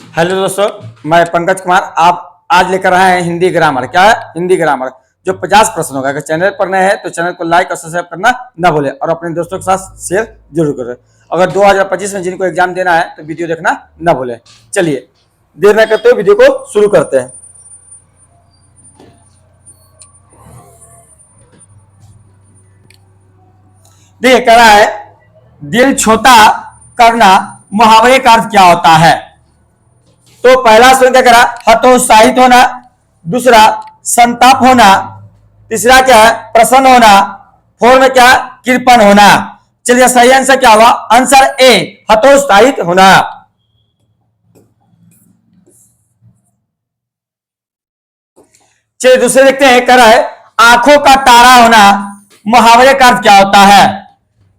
Hello दोस्तों, मैं पंकज कुमार। आप आज लेकर आए हैं हिंदी ग्रामर। क्या है? हिंदी ग्रामर जो 50 प्रश्न होगा। अगर चैनल पर नए हैं तो चैनल को लाइक और सब्सक्राइब करना ना भूलें और अपने दोस्तों के साथ शेयर जरूर करें। अगर 2025 में जिनको एग्जाम देना है तो वीडियो देखना ना भूलें। चलिए देर न करते हुए वीडियो को शुरू करते हैं। देखिए कह रहा है दिल छोटा करना मुहावरे का अर्थ क्या होता है। तो पहला ऑप्शन क्या करा? हतोत्साहित होना। दूसरा संताप होना। तीसरा क्या है? प्रसन्न होना। फोर में क्या? कृपण होना। चलिए सही आंसर क्या होगा? आंसर ए, हतोत्साहित होना। चलिए दूसरे देखते हैं। कह रहा है आंखों का तारा होना मुहावरे का अर्थ क्या होता है।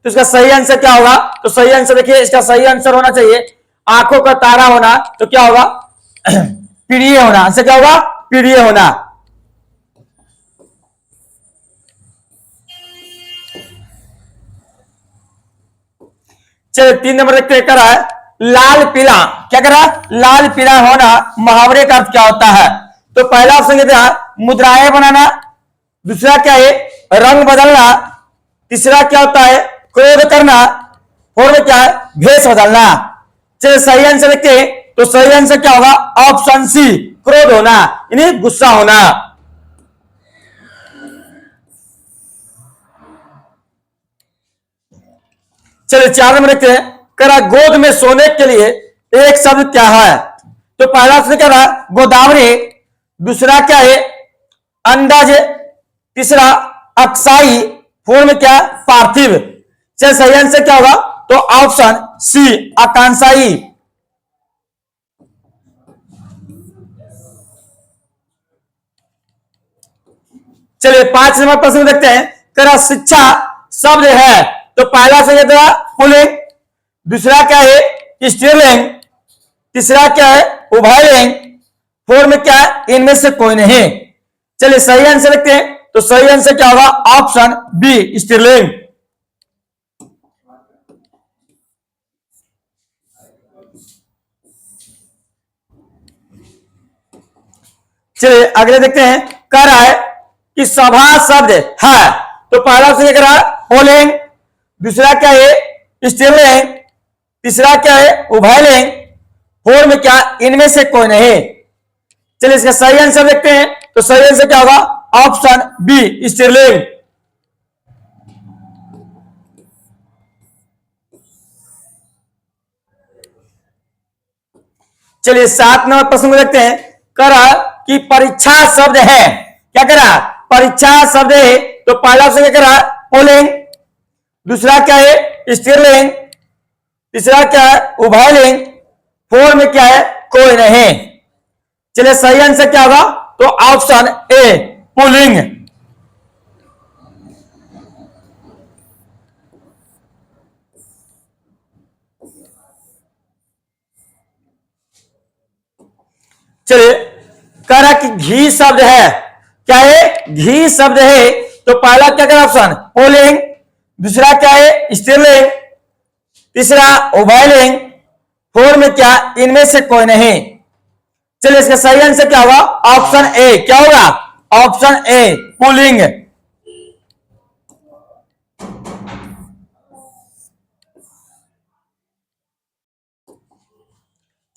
तो इसका सही आंसर क्या होगा? तो सही आंसर देखिए, इसका सही आंसर होना चाहिए आंखों का तारा होना। तो क्या होगा? प्रिय होना। आंसर क्या होगा? प्रिय होना। चलिए 3 नंबर देखते हैं। करा है लाल पीला। क्या करा? लाल पीला होना मुहावरे का अर्थ क्या होता है। तो पहला ऑप्शन कहते हैं मुद्राएं बनाना। दूसरा क्या है? रंग बदलना। तीसरा क्या होता है? क्रोध करना। और में क्या है? भेष बदलना। चलिए सही आंसर देखते हैं। तो सही आंसर क्या होगा? ऑप्शन सी, क्रोध होना यानी गुस्सा होना। चलिए 4 नंबर देखते हैं। करा गोद में सोने के लिए एक शब्द क्या है। तो पहला ऑप्शन क्या रहा? गोदावरी। दूसरा क्या है? अंदाज। तीसरा अक्साई। फोर में क्या? पार्थिव। चलिए सही आंसर क्या होगा? तो ऑप्शन सी, आकांक्षाई। चलिए 5 नंबर प्रश्न देखते हैं। करा शिक्षा शब्द है। तो पहला से पुलिंग। दूसरा क्या है? स्त्रीलिंग। तीसरा क्या है? उभयलिंग। फोर में क्या है? इनमें से कोई नहीं। चलिए सही आंसर देखते हैं। तो सही आंसर क्या होगा? ऑप्शन बी, स्त्रीलिंग। चलिए अगले देखते हैं। कह रहा है कि सभा शब्द है। तो पहला से क्या है? पुल्लिंग। दूसरा क्या है? स्त्रीलिंग। तीसरा क्या है? उभयलिंग। फोर में क्या? इनमें से कोई नहीं। चलिए इसका सही आंसर देखते हैं। तो सही आंसर क्या होगा? ऑप्शन बी, स्त्रीलिंग। चलिए 7 नंबर प्रश्न को देखते हैं। करा कि परीक्षा शब्द है। क्या करा? परीक्षा शब्द है। तो पहला से क्या करा? पुल्लिंग। दूसरा क्या है? स्त्रीलिंग। तीसरा क्या है? उभयलिंग। फोर में क्या है? कोई नहीं। चलिए सही आंसर क्या होगा? तो ऑप्शन ए, पुल्लिंग। चलिए कह रहा कि घी शब्द है। क्या है? घी शब्द है। तो पहला क्या करा? Option pulling. दूसरा क्या है? स्त्रीलिंग। तीसरा उभयलिंग। फोर में क्या? इनमें से कोई नहीं। चलिए इसका सही आंसर क्या होगा? Option A. क्या होगा? Option A, pulling.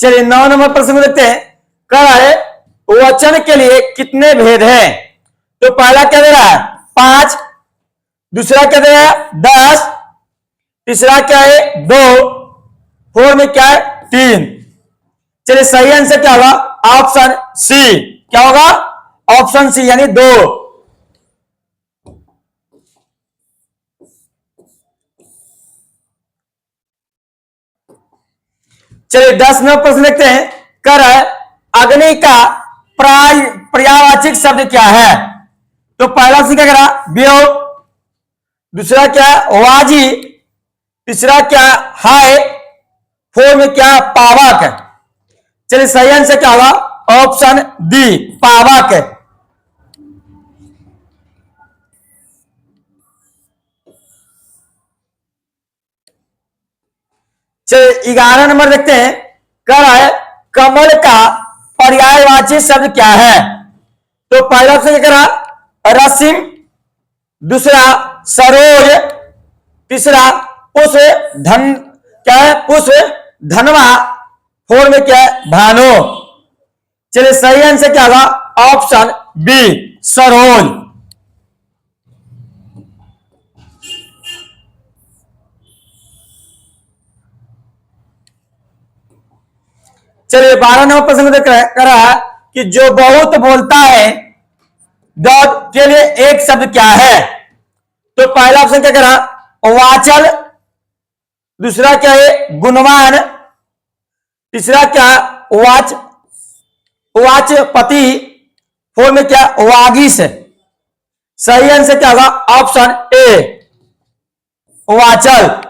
चलिए 9 नंबर प्रश्न को देखते हैं। कह रहा है वचन के लिए कितने भेद हैं। तो पहला क्या दे रहा है? 5। दूसरा क्या दे रहा है? 10। तीसरा क्या है? 2। फोर में क्या है? 3। चलिए सही आंसर क्या होगा? Option C. क्या होगा? ऑप्शन सी यानी 2। चलिए 10 नंबर प्रश्न देखते हैं। कर अग्नि का पर्यायवाची शब्द क्या है। तो पहला से क्या करा? वियोग। दूसरा क्या? वाजी। तीसरा क्या? हाय। फोर में क्या? पावक। चलिए सही आंसर क्या होगा? ऑप्शन डी, पावक। चलिए 11 नंबर देखते हैं। कह रहा है कमल का पर्यायवाची शब्द क्या है? तो पहला ऑप्शन क्या करा, रसिम, दूसरा सरोज, तीसरा पुष्प धन, क्या है, पुष्प धनवा, फोर में क्या है, भानु। चलिए सही आंसर क्या होगा, ऑप्शन बी सरोज। चलिए 12 नंबर प्रश्न में करा कि जो बहुत बोलता है दौड़ के लिए एक शब्द क्या है? तो पहला ऑप्शन क्या करा, वाचल, दूसरा क्या है, गुणवान, तीसरा क्या, वाच वाचपति, फोर में क्या, वागीश। सही आंसर क्या होगा, ऑप्शन ए वाचल।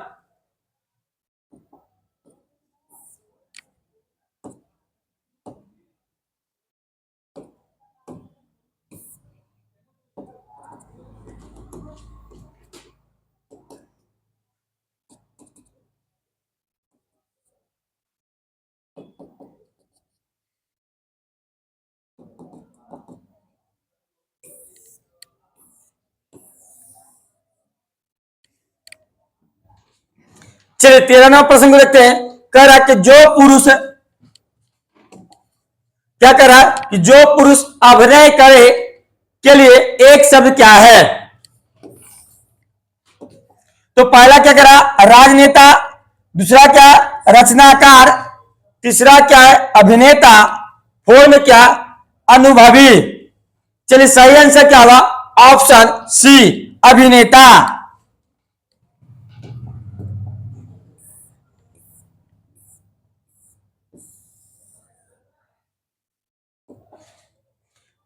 चलिए 13 नंबर प्रश्न को देखते हैं। कह रहा है कि जो पुरुष, क्या कह रहा है कि जो पुरुष अभिनय करे के लिए एक शब्द क्या है? तो पहला क्या कह रहा, राजनेता, दूसरा क्या, रचनाकार, तीसरा क्या है, अभिनेता, फोर में क्या, अनुभवी। चलिए सही आंसर क्या होगा, ऑप्शन सी अभिनेता।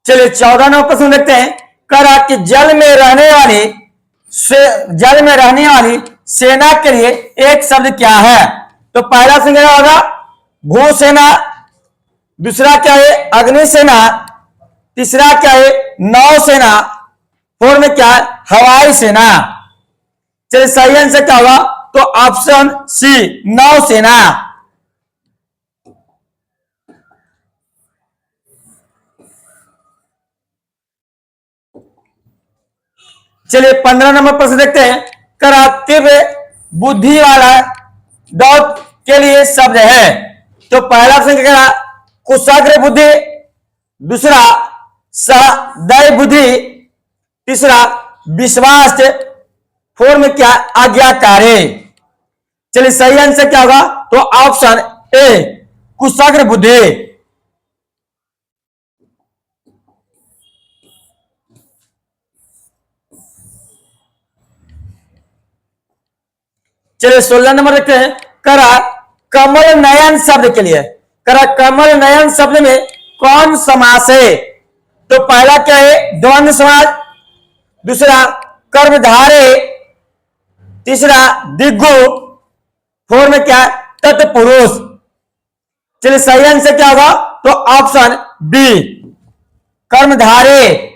चलिए 14 नंबर प्रश्न देखते हैं। करा कि जल में रहने वाली सेना के लिए एक शब्द क्या है? तो पहला संज्ञा होगा भूसेना, दूसरा क्या है, अग्निसेना, तीसरा क्या है, नौसेना, फोर में क्या है, हवाई सेना। चलिए सही आंसर क्या होगा, तो ऑप्शन सी नौसेना। चलिए 15 नंबर प्रश्न देखते हैं। करा तीव्र बुद्धि वाला दौड़ के लिए शब्द है। तो पहला ऑप्शन क्या करा, कुशाग्र बुद्धि, दूसरा सहदय बुद्धि, तीसरा विश्वास, फोर में क्या, आज्ञाकारी। चलिए सही आंसर क्या होगा, तो ऑप्शन ए कुशाग्र बुद्धि। चलिए 16 नंबर देखते हैं। करा कमल नयन शब्द के लिए, करा कमल नयन शब्द में कौन समास है? तो पहला क्या है, द्वंद्व समास, दूसरा कर्मधारे, तीसरा दिग्गु, फोर में क्या, तत्पुरुष। चलिए सही आंसर क्या होगा, तो ऑप्शन बी कर्मधारे।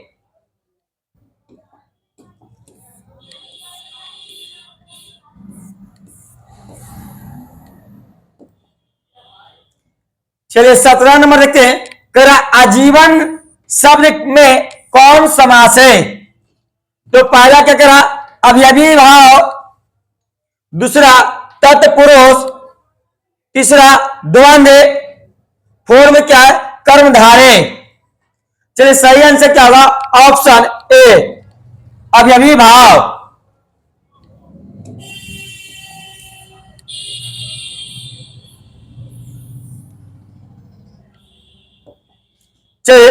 चलिए 17 नंबर देखते हैं। करा आजीवन शब्द में कौन समास है? तो पहला क्या करा, अवयवी भाव, दूसरा तत्पुरुष, तीसरा द्वंद्व, फोर में क्या है, कर्मधारे। चलिए सही आंसर क्या होगा, ऑप्शन ए अवयवी भाव। चलिए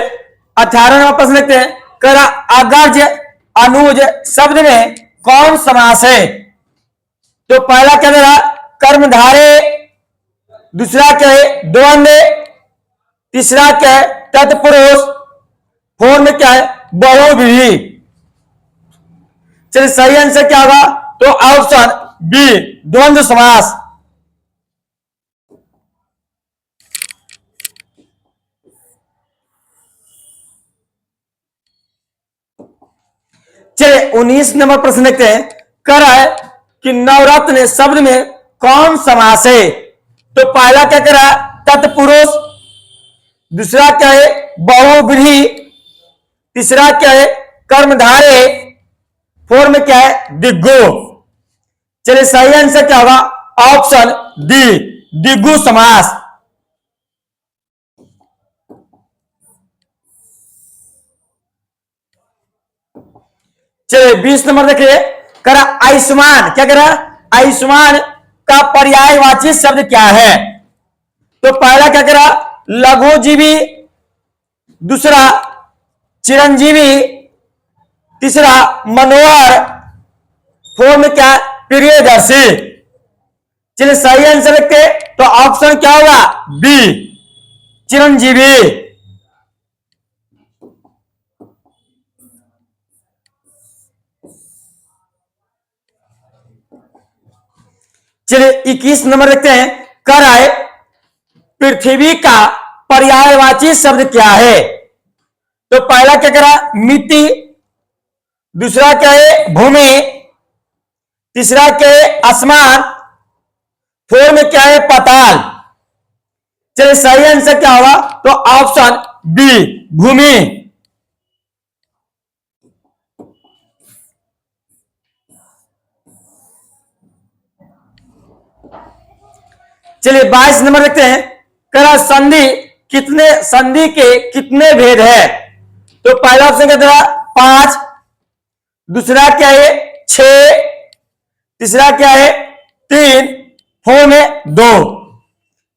18 नंबर प्रश्न लिखते हैं। करा अगर्ज अनुज शब्द में कौन समास है? तो पहला क्या दे रहा, कर्मधारे, दूसरा क्या है, द्वंद्व, तीसरा क्या है, तत्पुरुष, फोर में क्या है, बहुव्रीहि। चलिए सही आंसर क्या होगा, तो ऑप्शन बी द्वंद्व समास। चलिए 19 नंबर प्रश्न देखते हैं। कह रहा है कि नवरत्न शब्द में कौन समास है? तो पहला क्या कह रहा है, तत्पुरुष, दूसरा क्या है बहुव्रीहि, तीसरा क्या है कर्मधारय, फोर में क्या है दिग्गु। चलिए सही आंसर क्या होगा ऑप्शन डी दिग्गु समास। चलिए 20 नंबर देखिए करा आयुष्मान, क्या करा आयुष्मान का पर्यायवाची शब्द क्या है। तो पहला क्या करा लघुजीवी, दूसरा चिरंजीवी, तीसरा मनोहर, फोर में क्या प्रियदर्शी। चलिए सही आंसर लिखते तो ऑप्शन क्या होगा बी चिरंजीवी। चलिए 21 नंबर देखते हैं कर आए पृथ्वी का पर्यायवाची शब्द क्या है। तो पहला क्या करा मिट्टी, दूसरा क्या है भूमि, तीसरा क्या है आसमान, फोर में क्या है पाताल। चलिए सही आंसर क्या होगा तो ऑप्शन बी भूमि। चलिए 22 नंबर देखते हैं करा संधि के कितने भेद है। तो पहला ऑप्शन क्या था 5, दूसरा क्या है 6, तीसरा क्या है 3, फोर में 2।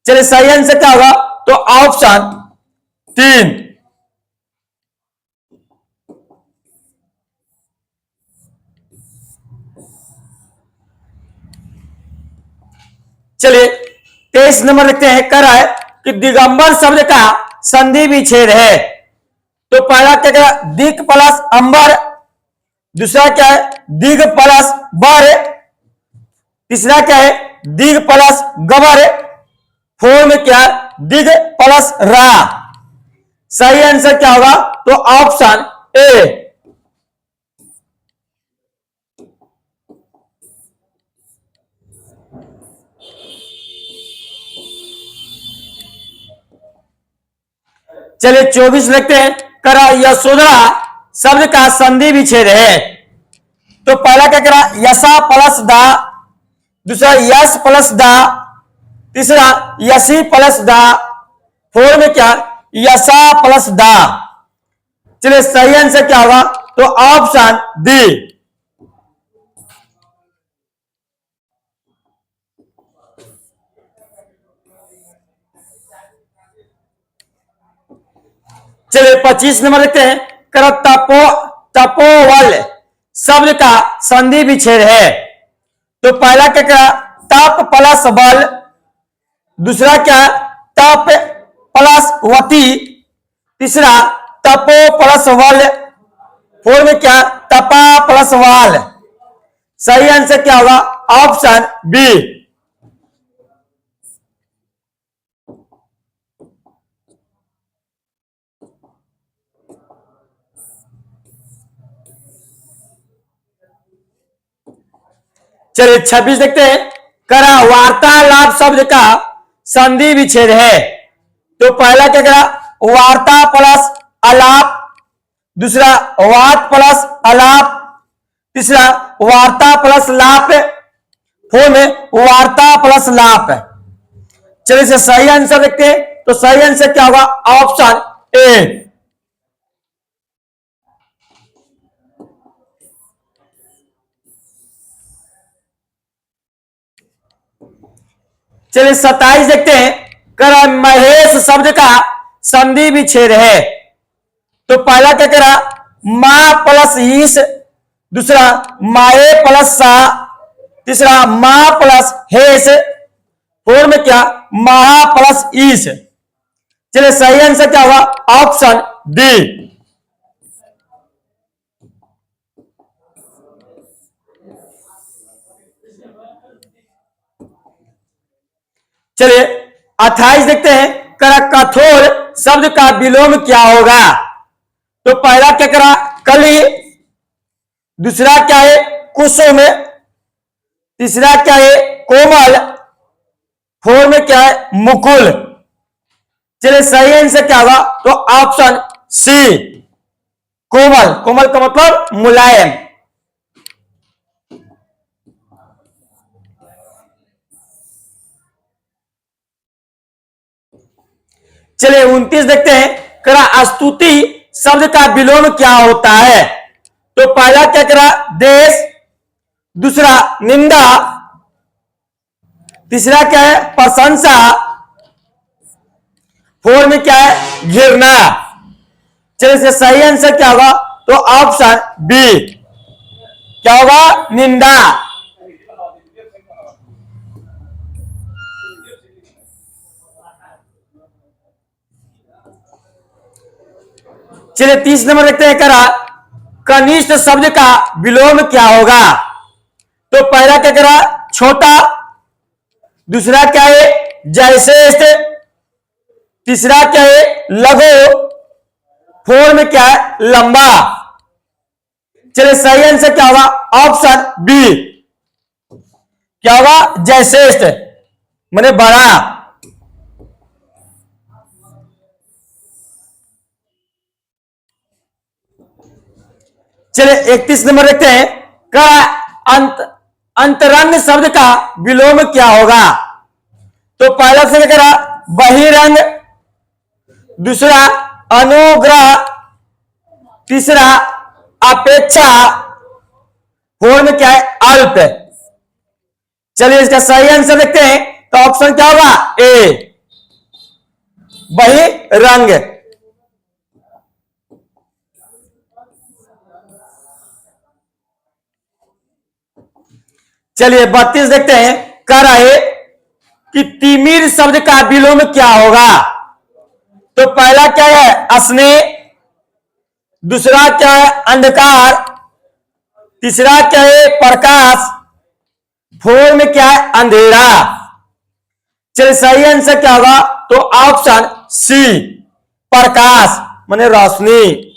चलिए सही आंसर क्या होगा तो ऑप्शन 3। चलिए 23 नंबर लिखते हैं कर है कि दिगंबर शब्द का संधि विच्छेद है। तो पहला क्या करा दिक प्लस अंबर, दूसरा क्या है दिग प्लस बर, तीसरा क्या है दिग प्लस गबर, फोर में क्या है दिग प्लस रा। सही आंसर क्या होगा तो ऑप्शन ए। चलिए 24 लिखते हैं करा यशोधरा शब्द का संधि विच्छेद है। तो पहला क्या करा यशा प्लस दा, दूसरा यश प्लस दा, तीसरा यशी प्लस दा, फोर में क्या यशा प्लस दा। चलिए सही आंसर क्या होगा तो ऑप्शन डी। चलिए 25 नंबर देखते हैं कर तपोवल शब्द का संधि विच्छेद है। तो पहला क्या करा तप प्लस बल, दूसरा क्या तप प्लस वती, तीसरा तपो प्लस वल, फोर में क्या तपा प्लस वाल। सही आंसर क्या होगा ऑप्शन बी। चलिए 26 देखते हैं करा वार्तालाप शब्द का संधि विच्छेद है। तो पहला क्या करा वार्ता प्लस अलाप, दूसरा वात प्लस अलाप, तीसरा वार्ता प्लस लाप, फोर में वार्ता प्लस लाप। चलिए इसे सही आंसर देखते हैं तो सही आंसर क्या होगा ऑप्शन ए। चलिए 27 देखते हैं कर महेश शब्द का संधि विच्छेद है। तो पहला क्या करा मां प्लस ईस, दूसरा माए प्लस सा, तीसरा मां प्लस हेस, फोर में क्या महा प्लस ईस। चलिए सही आंसर क्या होगा ऑप्शन डी। चलिए 28 देखते हैं करा कठोर शब्द का विलोम क्या होगा। तो पहला क्या करा कली, दूसरा क्या है कुसुम, तीसरा क्या है कोमल, फोर में क्या है मुकुल। चलिए सही आंसर क्या होगा? तो ऑप्शन सी कोमल। कोमल का मतलब मुलायम। चलिए 29 देखते हैं। करा स्तुति शब्द का विलोम क्या होता है? तो पहला क्या करा? देश। दूसरा निंदा। तीसरा क्या है? प्रशंसा। फोर में क्या है? घृणा। चलिए इसका सही आंसर क्या होगा? तो ऑप्शन बी क्या होगा? निंदा। चलिए 30 नंबर देखते हैं। करा कनिष्ठ शब्द का विलोम क्या होगा? तो पहला क्या करा? छोटा। दूसरा क्या है? जैसे। तीसरा क्या है? लघु। फोर में क्या है? लंबा। चलिए सही आंसर क्या होगा? ऑप्शन बी क्या होगा? जैसे माने बड़ा। चलिए 31 नंबर देखते हैं। का अंत अंतरंग शब्द का विलोम क्या होगा? तो पहला से करा बहिरंग। दूसरा अनुग्रह। तीसरा अपेक्षा। फोर में क्या है? अल्प। चलिए इसका सही आंसर देखते हैं। तो ऑप्शन क्या होगा? ए बहिरंग। चलिए 32 देखते हैं। कह रहे कि तिमिर शब्द का विलोम क्या होगा? तो पहला क्या है? स्नेह। दूसरा क्या है? अंधकार। तीसरा क्या है? प्रकाश। फोर में क्या है? अंधेरा। चलिए सही आंसर क्या होगा? तो ऑप्शन सी प्रकाश माने रोशनी।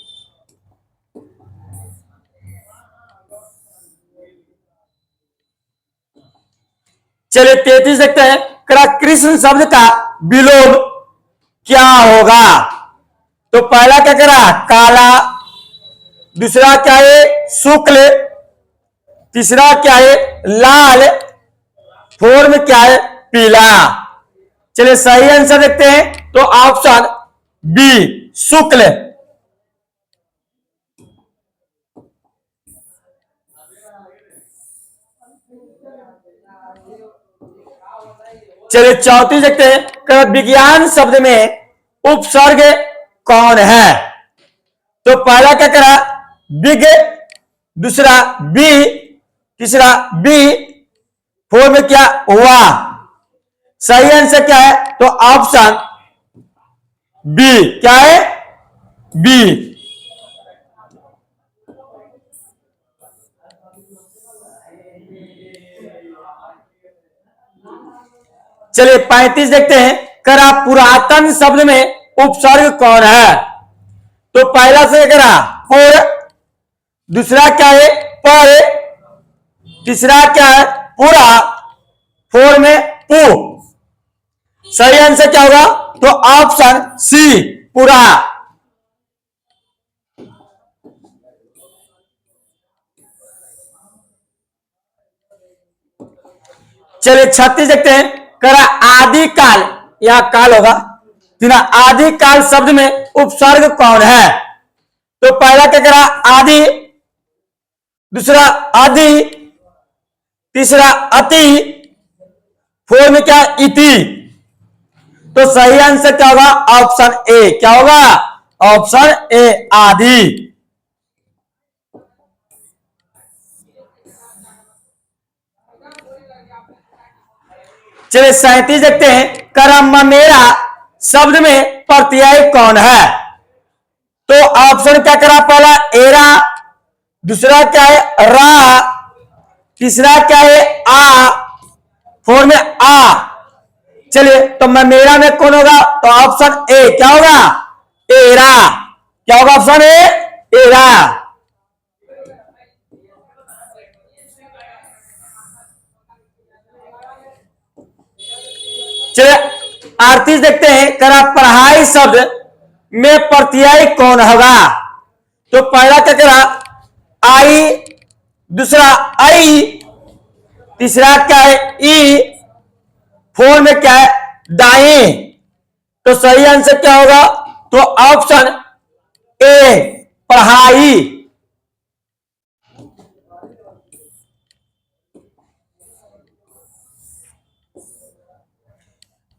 चलिए 33 देखते हैं। कृष्ण शब्द का विलोम क्या होगा? तो पहला क्या करा? काला। दूसरा क्या है? शुक्ल। तीसरा क्या है? लाल। फोर में क्या है? पीला। चलिए सही आंसर देखते हैं। तो ऑप्शन बी शुक्ल। चलिए 34 देखते हैं। विज्ञान शब्द में उपसर्ग कौन है? तो पहला क्या करा? बिग। दूसरा बी। तीसरा बी। फोर में क्या? हुआ। सही आंसर क्या है? तो ऑप्शन बी क्या है? बी। चलिए 35 देखते हैं। करा पुरातन शब्द में उपसर्ग कौन है? तो पहला से करा पुर। दूसरा क्या है? पर। तीसरा क्या है? पूरा। फोर में पू। सही आंसर क्या होगा? तो ऑप्शन सी पूरा। चलिए 36 देखते हैं। करा आदि काल या काल होगा तीना। आदि काल शब्द में उपसर्ग कौन है? तो पहला क्या करा? आदि। दूसरा आदि। तीसरा अति। फोर में क्या? इति। तो सही आंसर क्या होगा? ऑप्शन ए क्या होगा? ऑप्शन ए आदि। चलिए 37 देखते हैं। करम मेरा शब्द में प्रत्यय कौन है? तो ऑप्शन क्या करा? पहला एरा। दूसरा क्या है? रा। तीसरा क्या है? आ। फोर में आ। चलिए तो मैं मेरा में कौन होगा? तो ऑप्शन ए क्या होगा? एरा। क्या होगा? Option A era. चलिए 38 देखते हैं, करा पढ़ाई शब्द में प्रत्यय कौन होगा? तो पहला क्या करा आई, दूसरा आई, तीसरा क्या है ई, फोर में क्या है दाएं। तो सही आंसर क्या होगा? तो ऑप्शन ए पढ़ाई।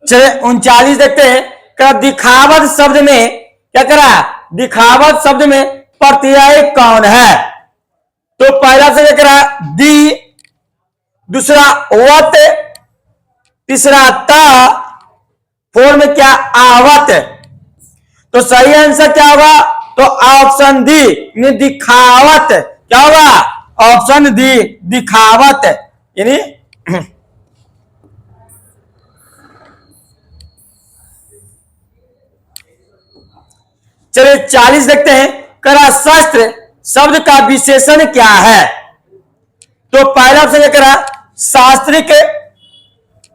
चलिए 39 देखते हैं, क्या दिखावट शब्द में क्या करा, दिखावट शब्द में प्रत्यय कौन है? तो पहला से क्या करा दी, दूसरा वत, तीसरा ता, फोर में क्या आवत। तो सही आंसर क्या होगा? तो ऑप्शन डी दिखावत। क्या होगा? ऑप्शन डी दिखावत। यानी चलिए 40 देखते हैं, करा शस्त्र शब्द का विशेषण क्या है? तो पहला ऑप्शन क्या करा शास्त्रिक,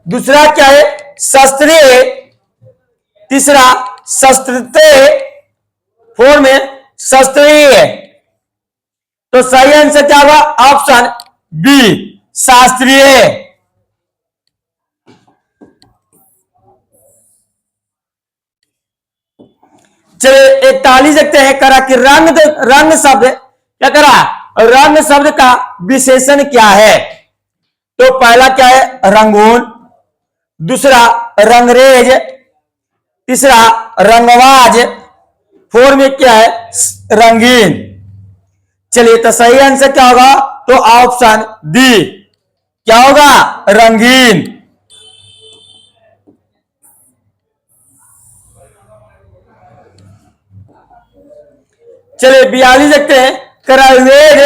दूसरा क्या है शास्त्रीय, तीसरा शास्त्रीय, फोर में शास्त्रीय। तो सही आंसर क्या होगा? ऑप्शन बी शास्त्रीय। चलिए 41 देखते हैं, करा कि रंग शब्द क्या करा, रंग शब्द का विशेषण क्या है? तो पहला क्या है रंगून, दूसरा रंगरेज, तीसरा रंगवाज, फोर में क्या है रंगीन। चलिए तो सही आंसर क्या होगा? तो ऑप्शन डी क्या होगा? रंगीन। चलिए 42 देखते हैं, करावेद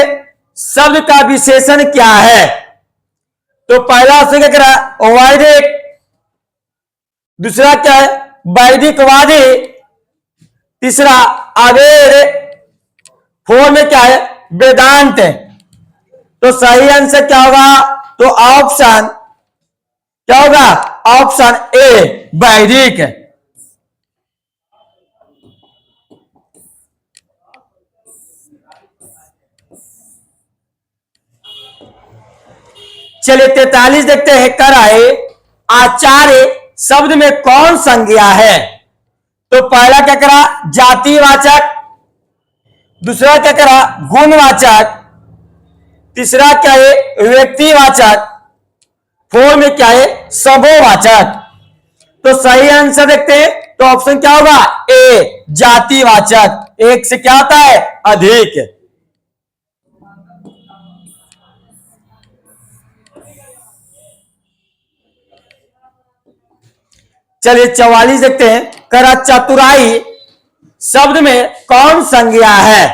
शब्द का विशेषण क्या है? तो पहला ऑप्शन क्या करा वैदिक, दूसरा क्या है वैदिकवादी, तीसरा अवेद, फोर में क्या है वेदांत। तो सही आंसर क्या होगा? तो ऑप्शन क्या होगा? ऑप्शन ए वैदिक। चलिए 43 देखते हैं, कराए आचार्य शब्द में कौन संज्ञा है? तो पहला क्या करा जातिवाचक, दूसरा क्या करा गुणवाचक, तीसरा क्या है व्यक्तिवाचक, फोर में क्या है समूहवाचक। तो सही आंसर देखते हैं, तो ऑप्शन क्या होगा? ए जातिवाचक। एक से क्या होता है अधिक। चलिए 44 देखते हैं, करा चतुराई शब्द में कौन संज्ञा है?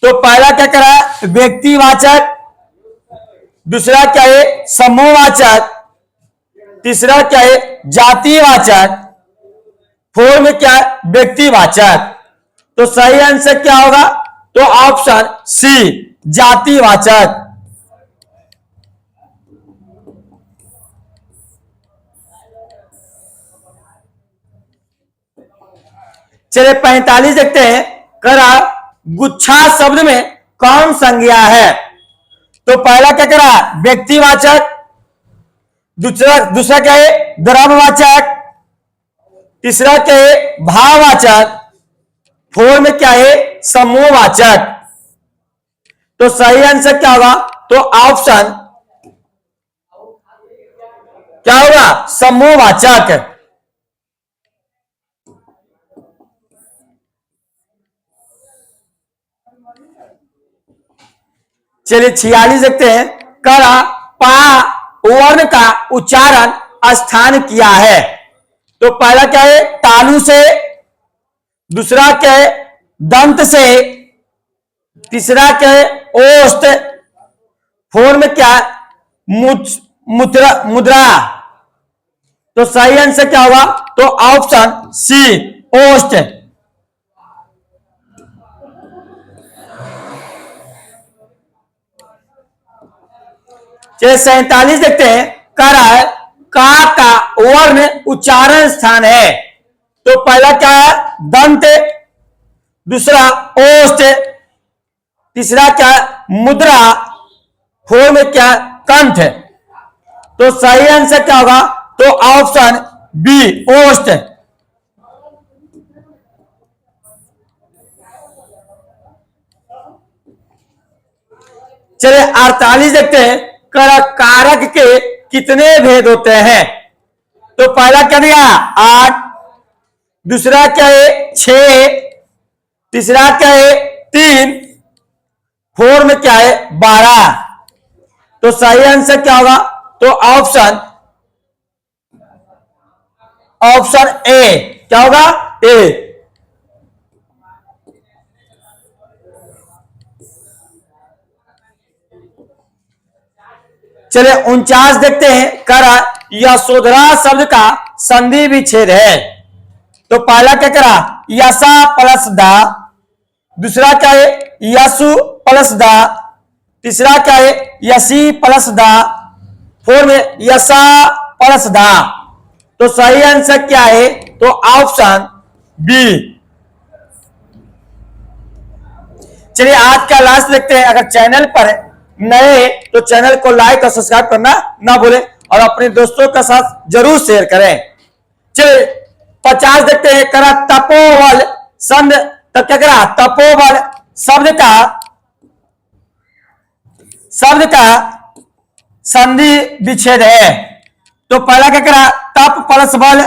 तो पहला क्या करा व्यक्तिवाचक, दूसरा क्या है समूहवाचक, तीसरा क्या है जातिवाचक, फोर में क्या है व्यक्तिवाचक। तो सही आंसर क्या होगा? तो ऑप्शन सी जातिवाचक। चलिए 45 देखते हैं, करा गुच्छा शब्द में कौन संज्ञा है? तो पहला क्या करा व्यक्तिवाचक, दूसरा क्या है द्रव्यवाचक, तीसरा क्या है भाववाचक, फोर में क्या है समूहवाचक। तो सही आंसर क्या होगा? तो ऑप्शन क्या होगा समूहवाचक। चलिए 46 देखते हैं, करा पा वर्ण का उच्चारण स्थान किया है? तो पहला क्या है तालु से, दूसरा क्या है दंत से, तीसरा क्या है ओष्ठ, फोर में क्या है मुद्रा। तो सही आंसर क्या होगा? तो ऑप्शन सी ओष्ठ। चलिए 47 देखते हैं, करा का वर्ण उच्चारण स्थान है। तो पहला क्या है, दंत, दूसरा ओष्ठ, तीसरा क्या है, मुद्रा, फोर में क्या है, कंठ। तो सही आंसर क्या होगा, तो ऑप्शन बी, ओष्ठ। चलिए 48 देखते हैं, कारक के कितने भेद होते हैं। तो पहला क्या दिया, 8, दूसरा क्या है 6, तीसरा क्या है 3, फोर में क्या है 12। तो सही आंसर क्या होगा, तो ऑप्शन ए, क्या होगा, ए। चलिए 49 देखते हैं, करा यशोधरा शब्द का संधि विच्छेद है। तो पहला क्या करा, यशा प्लस दा, दूसरा क्या है यसु प्लस दा, तीसरा क्या है यसी प्लस दा, फोर में यशा प्लस दा। तो सही आंसर क्या है, तो ऑप्शन बी। चलिए आज का लास्ट देखते हैं। अगर चैनल पर नए तो चैनल को लाइक और सब्सक्राइब करना ना भूलें और अपने दोस्तों के साथ जरूर शेयर करें। चलिए 50 देखते हैं, करा तपोबल संध, तो क्या करा, तपोबल शब्द का संधि विच्छेद है। तो पहला क्या करा, तप प्लस बल,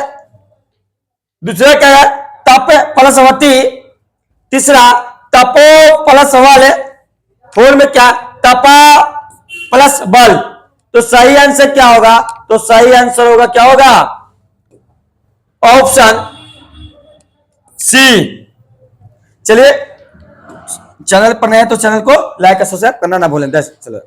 दूसरा क्या है तप प्लस वती, तीसरा तपो प्लस बल, फोर में क्या तपा प्लस बल। तो सही आंसर क्या होगा, तो सही आंसर होगा, क्या होगा, ऑप्शन सी। चलिए चैनल पर नए तो चैनल को लाइक और सब्सक्राइब करना ना भूलें। चलो।